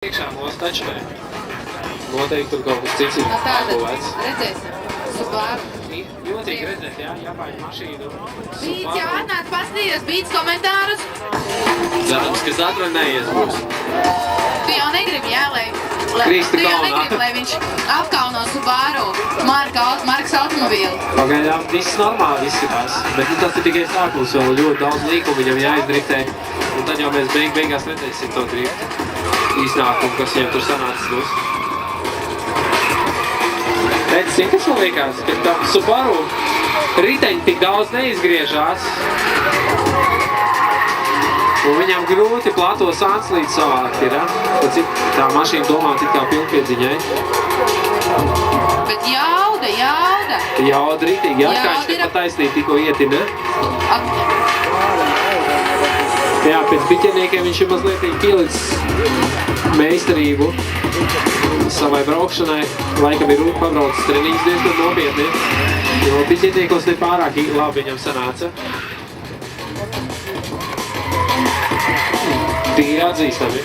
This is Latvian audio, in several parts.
Iekšā mūsu tačnē. Noteikti tur kaut kas cits ir apgulēts. Redzēsim. Subaru. Jotīgi redzēt, jā, jāpāļ mašīnu. Bīts, jā, atnāc paskatījos, Bīts komentārus. Cerams, ka Zatra neies būs. Tu jau negribi, jā, Krīsta tu jau kaunā. negribi, lai viņš apkauno Subaru Markas automobīli. Pagaidām viss normāli izskatās, bet tas ir tikai sākums, vēl ļoti daudz līkumu viņam jāizdriftē. Un tad jau mēs beigās redzēsim to driftu iznākumu, kas viņam tur sanācis būs. Redz, kas man liekas, ka tam Subaru riteņi tik daudz neizgriežās. Un viņam grūti platos anslīdus savākt ir, ja? Tā mašīna domā tik kā pilnpiedziņai. Bet jauda. Jauda ritīgi, jā, kā viņš te pa taisnīt tikko ieti, ne? Jā, pēc biķerniekiem viņš ir mazliet pielicis meistarību savai braukšanai. Laikam ir pabraucis treniņas diezgan nopietni. Jo biķerniekos ne pārāk labi viņam sanāca. Tīri atzīstami.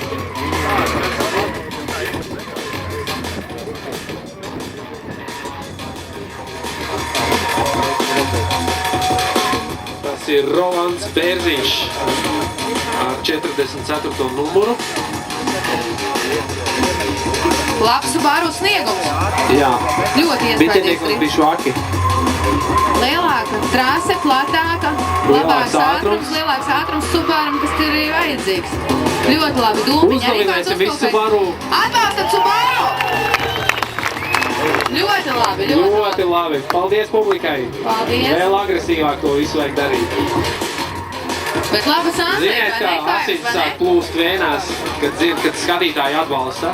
Tas ir Rolands Bērziņš ar 44. numuru. Labs Subaru sniegums. Jā. Ļoti iespējams. Biķerniekos bija švaki. Lielāka trase, platāka, labāks ātrums, lielāks ātrums Subaram, kas ir arī vajadzīgs. Ļoti labi. Dūmiņi arī kāds Uznovinēsim visu Subaru. Atbalstat Subaru! Ļoti labi, Ļoti labi. Paldies publikai. Paldies. Vēl agresīvāk to visu vajag darīt. Bet labas ansēs, Ziniet, kā asins sāk plūst vēnās, kad skatītāji atbalsta.